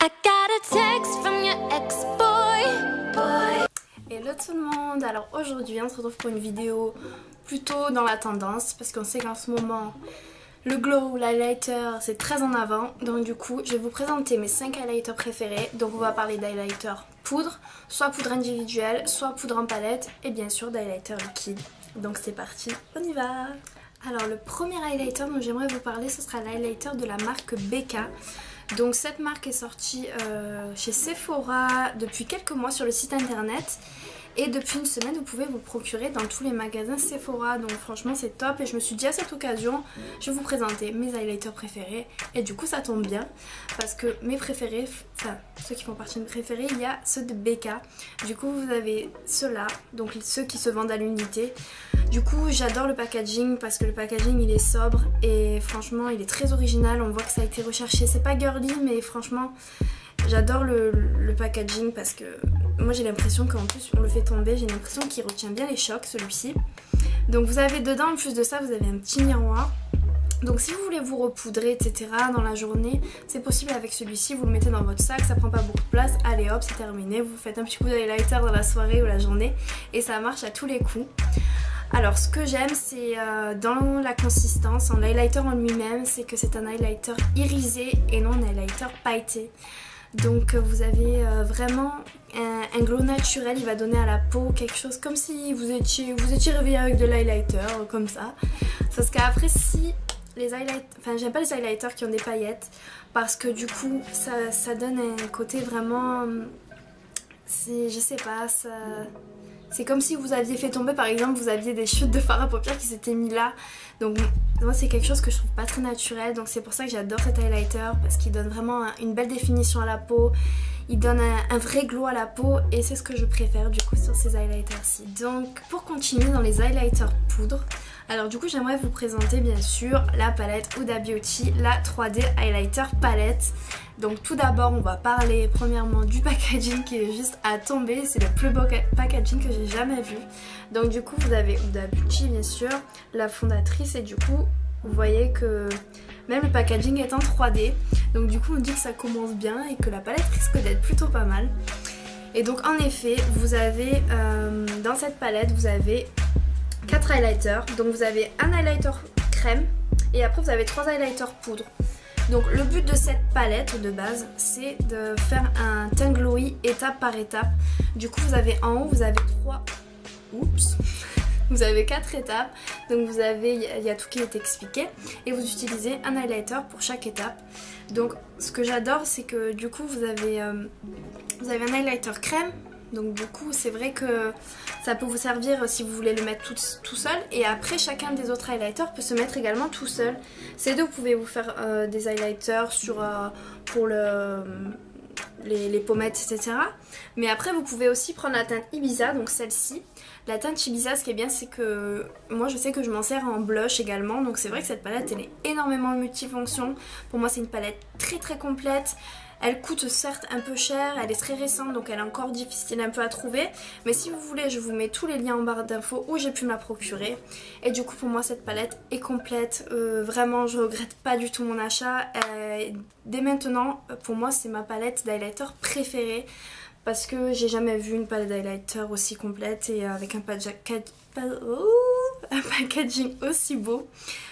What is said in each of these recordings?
I got a text from your ex-boy. Hello tout le monde, alors aujourd'hui on se retrouve pour une vidéo plutôt dans la tendance parce qu'on sait qu'en ce moment le glow ou l'highlighter c'est très en avant, donc du coup je vais vous présenter mes 5 highlighters préférés. Donc on va parler d'highlighter poudre, soit poudre individuelle, soit poudre en palette et bien sûr d'highlighter liquide. Donc c'est parti, on y va. Alors le premier highlighter dont j'aimerais vous parler ce sera l'highlighter de la marque BK. Donc cette marque est sortie chez Sephora depuis quelques mois sur le site internet. Et depuis une semaine, vous pouvez vous procurer dans tous les magasins Sephora. Donc franchement c'est top. Et je me suis dit à cette occasion, je vais vous présenter mes highlighters préférés. Et du coup ça tombe bien. Parce que mes préférés, enfin ceux qui font partie de mes préférés, il y a ceux de BK. Du coup vous avez ceux-là, donc ceux qui se vendent à l'unité. Du coup j'adore le packaging parce que le packaging il est sobre. Et franchement il est très original. On voit que ça a été recherché. C'est pas girly mais franchement j'adore le packaging parce que moi j'ai l'impression qu'en plus on le fait tomber, j'ai l'impression qu'il retient bien les chocs celui-ci. Donc vous avez dedans, en plus de ça, vous avez un petit miroir. Donc si vous voulez vous repoudrer etc dans la journée, c'est possible avec celui-ci, vous le mettez dans votre sac, ça prend pas beaucoup de place, allez hop c'est terminé, vous faites un petit coup d'highlighter dans la soirée ou la journée et ça marche à tous les coups. Alors ce que j'aime c'est dans la consistance, en highlighter en lui-même, c'est que c'est un highlighter irisé et non un highlighter pailleté. Donc vous avez vraiment un glow naturel, il va donner à la peau quelque chose comme si vous étiez réveillé avec de l'highlighter, comme ça. Parce qu'après si les highlighters, enfin j'aime pas les highlighters qui ont des paillettes parce que du coup ça donne un côté vraiment, je sais pas, c'est comme si vous aviez fait tomber par exemple, vous aviez des chutes de fard à paupières qui s'étaient mis là. Donc moi c'est quelque chose que je trouve pas très naturel, donc c'est pour ça que j'adore cet highlighter parce qu'il donne vraiment une belle définition à la peau, il donne un vrai glow à la peau et c'est ce que je préfère du coup sur ces highlighters-ci. Donc pour continuer dans les highlighters poudre, alors du coup j'aimerais vous présenter bien sûr la palette Huda Beauty, la 3D Highlighter Palette. Donc tout d'abord on va parler premièrement du packaging qui est juste à tomber, c'est le plus beau packaging que j'ai jamais vu. Donc du coup vous avez Huda Beauty bien sûr, la fondatrice, et du coup vous voyez que même le packaging est en 3D. Donc du coup on dit que ça commence bien et que la palette risque d'être plutôt pas mal. Et donc en effet vous avez dans cette palette vous avez 4 highlighters. Donc vous avez un highlighter crème et après vous avez 3 highlighters poudre. Donc le but de cette palette de base c'est de faire un teint glowy étape par étape. Du coup vous avez en haut vous avez 4 étapes. Donc vous avez, il y a tout qui est expliqué et vous utilisez un highlighter pour chaque étape. Donc ce que j'adore c'est que du coup vous avez un highlighter crème. Donc du coup c'est vrai que ça peut vous servir si vous voulez le mettre tout seul. Et après chacun des autres highlighters peut se mettre également tout seul. Ces deux vous pouvez vous faire des highlighters pour les pommettes etc. Mais après vous pouvez aussi prendre la teinte Ibiza, donc celle-ci. La teinte Ibiza, ce qui est bien c'est que moi je sais que je m'en sers en blush également. Donc c'est vrai que cette palette elle est énormément multifonction. Pour moi c'est une palette très très complète. Elle coûte certes un peu cher, elle est très récente donc elle est encore difficile un peu à trouver. Mais si vous voulez je vous mets tous les liens en barre d'infos où j'ai pu me la procurer. Et du coup pour moi cette palette est complète, vraiment je regrette pas du tout mon achat. Dès maintenant pour moi c'est ma palette d'highlighter préférée. Parce que j'ai jamais vu une palette d'highlighter aussi complète et avec un packaging aussi beau.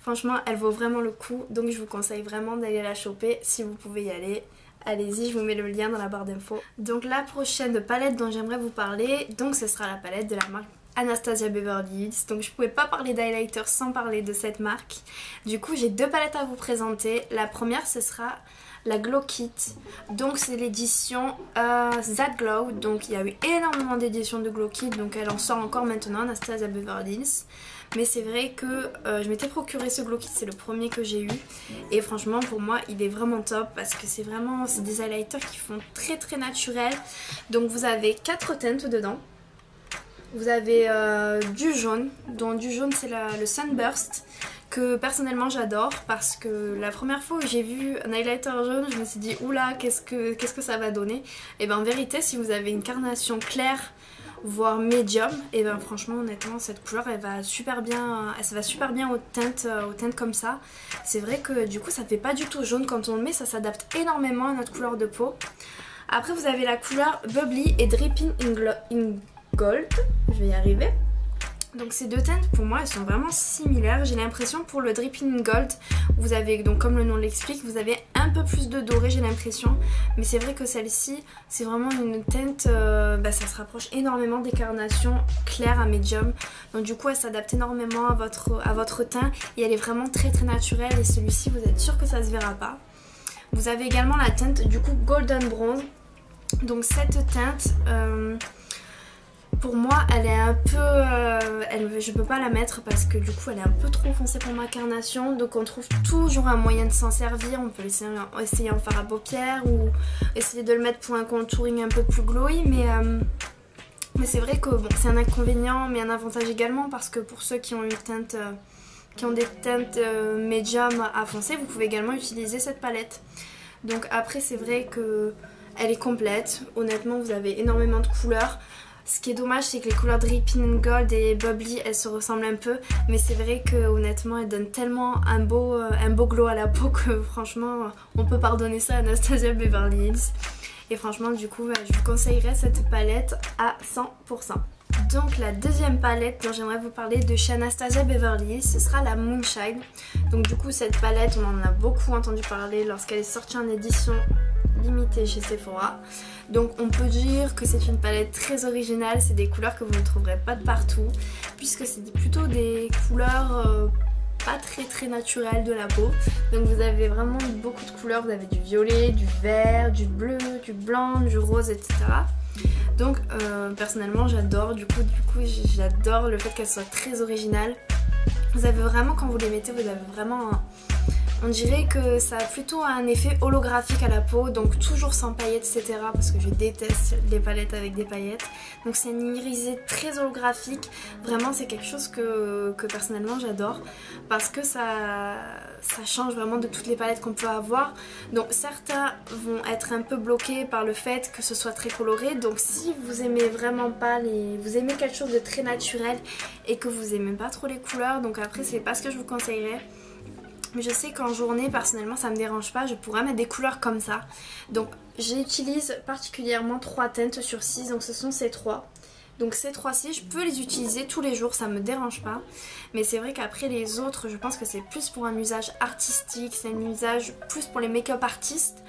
Franchement elle vaut vraiment le coup, donc je vous conseille vraiment d'aller la choper si vous pouvez y aller. Allez-y, je vous mets le lien dans la barre d'infos. Donc la prochaine palette dont j'aimerais vous parler, donc ce sera la palette de la marque Anastasia Beverly Hills. Donc je pouvais pas parler d'highlighter sans parler de cette marque. Du coup j'ai deux palettes à vous présenter. La première ce sera la Glow Kit. Donc c'est l'édition That Glow. Donc il y a eu énormément d'éditions de Glow Kit. Donc elle en sort encore maintenant, Anastasia Beverly Hills. Mais c'est vrai que je m'étais procuré ce Glow Kit, c'est le premier que j'ai eu. Et franchement pour moi il est vraiment top parce que c'est des highlighters qui font très très naturel. Donc vous avez 4 teintes dedans. Vous avez du jaune, donc du jaune c'est le Sunburst que personnellement j'adore parce que la première fois où j'ai vu un highlighter jaune je me suis dit oula qu'est-ce que ça va donner. Et bien en vérité si vous avez une carnation claire voire médium, et ben franchement honnêtement cette couleur elle va super bien aux teintes comme ça. C'est vrai que du coup ça fait pas du tout jaune quand on le met, ça s'adapte énormément à notre couleur de peau. Après vous avez la couleur Bubbly et Dripping in Gold, je vais y arriver. Donc ces deux teintes pour moi elles sont vraiment similaires. J'ai l'impression pour le Dripping in Gold vous avez, donc comme le nom l'explique, vous avez un peu plus de doré j'ai l'impression. Mais c'est vrai que celle-ci c'est vraiment une teinte, ça se rapproche énormément des carnations claires à médium. Donc du coup elle s'adapte énormément à votre teint et elle est vraiment très naturelle. Et celui-ci vous êtes sûr que ça se verra pas. Vous avez également la teinte du coup Golden Bronze. Donc cette teinte... pour moi elle est un peu, je peux pas la mettre parce que du coup elle est un peu trop foncée pour ma carnation. Donc on trouve toujours un moyen de s'en servir. On peut essayer en fard à paupières ou essayer de le mettre pour un contouring un peu plus glowy. Mais c'est vrai que bon, c'est un inconvénient mais un avantage également, parce que pour ceux qui ont des teintes médium à foncé, vous pouvez également utiliser cette palette. Donc après c'est vrai que elle est complète. Honnêtement vous avez énormément de couleurs. Ce qui est dommage c'est que les couleurs Dripping in Gold et Bubbly elles se ressemblent un peu, mais c'est vrai que honnêtement elles donnent tellement un beau glow à la peau que franchement on peut pardonner ça à Anastasia Beverly Hills. Et franchement du coup je vous conseillerais cette palette à 100%. Donc la deuxième palette dont j'aimerais vous parler de chez Anastasia Beverly Hills, ce sera la Moonshine. Donc du coup cette palette on en a beaucoup entendu parler lorsqu'elle est sortie en édition limitée chez Sephora. Donc on peut dire que c'est une palette très originale, c'est des couleurs que vous ne trouverez pas de partout, puisque c'est plutôt des couleurs pas très naturelles de la peau. Donc vous avez vraiment beaucoup de couleurs, vous avez du violet, du vert, du bleu, du blanc, du rose, etc. Donc personnellement j'adore, du coup j'adore le fait qu'elle soit très originale. Vous avez vraiment, quand vous les mettez, vous avez vraiment on dirait que ça a plutôt un effet holographique à la peau, donc toujours sans paillettes, etc. Parce que je déteste les palettes avec des paillettes. Donc c'est une irisée très holographique. Vraiment c'est quelque chose que personnellement j'adore, parce que ça change vraiment de toutes les palettes qu'on peut avoir. Donc certains vont être un peu bloqués par le fait que ce soit très coloré. Donc si vous aimez vraiment pas vous aimez quelque chose de très naturel et que vous aimez pas trop les couleurs, donc après c'est pas ce que je vous conseillerais. Mais je sais qu'en journée personnellement ça me dérange pas, je pourrais mettre des couleurs comme ça. Donc j'utilise particulièrement 3 teintes sur 6, donc ce sont ces 3. Donc ces 3-ci je peux les utiliser tous les jours, ça me dérange pas. Mais c'est vrai qu'après les autres je pense que c'est plus pour un usage artistique, c'est un usage plus pour les make-up artistes.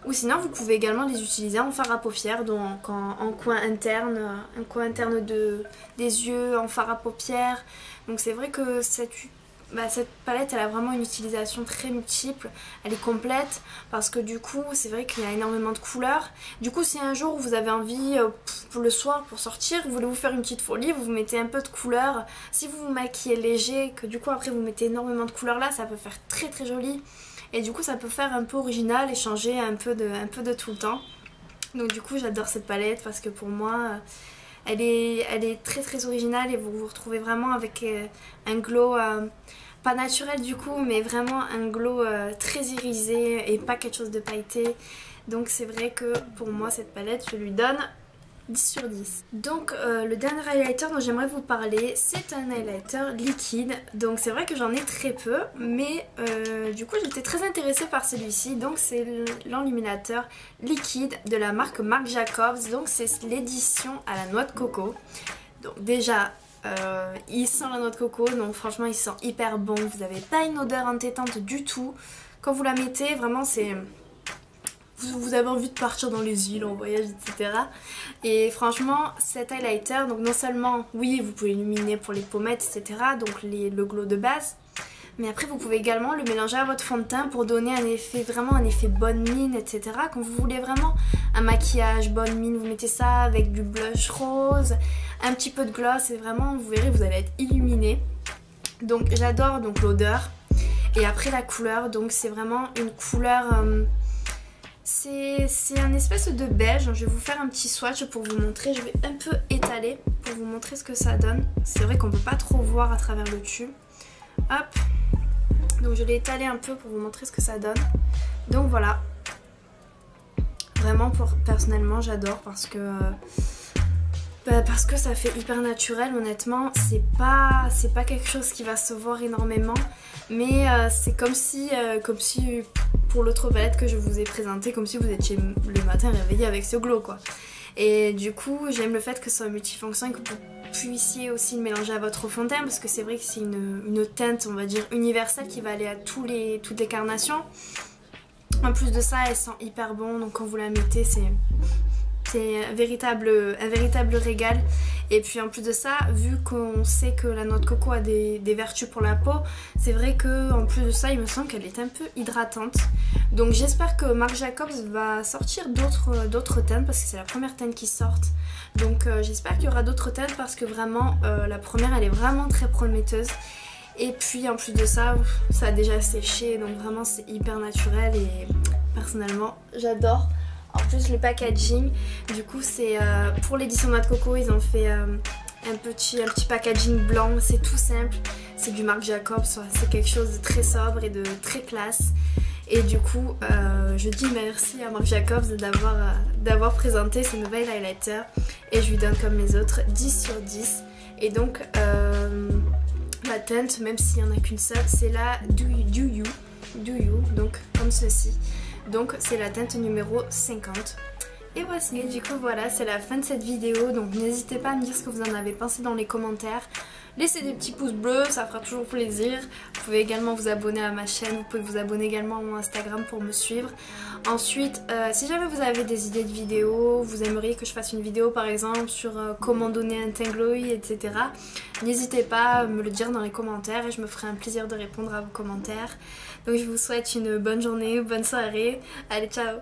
Ou sinon vous pouvez également les utiliser en fard à paupières, donc en coin interne, un coin interne des yeux, en fard à paupières. Donc c'est vrai que cette palette elle a vraiment une utilisation très multiple, elle est complète, parce que du coup c'est vrai qu'il y a énormément de couleurs. Du coup si un jour vous avez envie pour le soir pour sortir, vous voulez vous faire une petite folie, vous mettez un peu de couleurs. Si vous vous maquillez léger, que du coup après vous mettez énormément de couleurs là, ça peut faire très joli. Et du coup ça peut faire un peu original et changer un peu de tout le temps. Donc du coup j'adore cette palette parce que pour moi elle est très originale et vous vous retrouvez vraiment avec un glow pas naturel du coup, mais vraiment un glow très irisé et pas quelque chose de pailleté. Donc c'est vrai que pour moi cette palette je lui donne 10 sur 10. Donc le dernier highlighter dont j'aimerais vous parler, c'est un highlighter liquide. Donc c'est vrai que j'en ai très peu, mais du coup j'étais très intéressée par celui-ci. Donc c'est l'enluminateur liquide de la marque Marc Jacobs. Donc c'est l'édition à la noix de coco. Donc déjà il sent la noix de coco, donc franchement il sent hyper bon. Vous n'avez pas une odeur entêtante du tout. Quand vous la mettez, vraiment c'est... Vous avez envie de partir dans les îles, en voyage, etc. Et franchement, cet highlighter, donc non seulement, oui, vous pouvez illuminer pour les pommettes, etc. Donc le glow de base. Mais après, vous pouvez également le mélanger à votre fond de teint pour donner un effet, vraiment un effet bonne mine, etc. Quand vous voulez vraiment un maquillage bonne mine, vous mettez ça avec du blush rose, un petit peu de gloss et vraiment, vous verrez, vous allez être illuminé. Donc j'adore donc l'odeur. Et après la couleur, donc c'est vraiment une couleur... c'est un espèce de beige. Je vais vous faire un petit swatch pour vous montrer. Je vais un peu étaler pour vous montrer ce que ça donne. C'est vrai qu'on peut pas trop voir à travers le tube. Hop. Donc je l'ai étalé un peu pour vous montrer ce que ça donne. Donc voilà. Vraiment personnellement j'adore parce que Parce que ça fait hyper naturel, honnêtement. C'est pas quelque chose qui va se voir énormément. Mais c'est comme si pour l'autre palette que je vous ai présentée, comme si vous étiez le matin réveillé avec ce glow quoi. Et du coup j'aime le fait que ce soit multifonction et que vous puissiez aussi le mélanger à votre fond de teint, parce que c'est vrai que c'est une teinte, on va dire, universelle qui va aller à toutes les carnations. En plus de ça, elle sent hyper bon, donc quand vous la mettez, c'est un véritable régal. Et puis en plus de ça, vu qu'on sait que la noix de coco a des vertus pour la peau, c'est vrai que en plus de ça, il me semble qu'elle est un peu hydratante. Donc j'espère que Marc Jacobs va sortir d'autres teintes, parce que c'est la première teinte qui sorte. Donc j'espère qu'il y aura d'autres teintes, parce que vraiment la première elle est vraiment très prometteuse. Et puis en plus de ça, ça a déjà séché, donc vraiment c'est hyper naturel et personnellement j'adore. En plus le packaging, du coup c'est pour l'édition Noix de Coco, ils ont fait un petit packaging blanc, c'est tout simple, c'est du Marc Jacobs, c'est quelque chose de très sobre et de très classe. Et du coup je dis merci à Marc Jacobs d'avoir présenté ce nouvel highlighter, et je lui donne comme les autres 10 sur 10. Et donc la teinte, même s'il n'y en a qu'une seule, c'est la Do You, donc comme ceci. Donc c'est la teinte numéro 50. Et voici, et du coup voilà, c'est la fin de cette vidéo. Donc n'hésitez pas à me dire ce que vous en avez pensé dans les commentaires. Laissez des petits pouces bleus, ça fera toujours plaisir. Vous pouvez également vous abonner à ma chaîne, vous pouvez vous abonner également à mon Instagram pour me suivre. Ensuite, si jamais vous avez des idées de vidéos, vous aimeriez que je fasse une vidéo par exemple sur comment donner un teint glowy, etc. N'hésitez pas à me le dire dans les commentaires et je me ferai un plaisir de répondre à vos commentaires. Donc je vous souhaite une bonne journée, bonne soirée. Allez, ciao!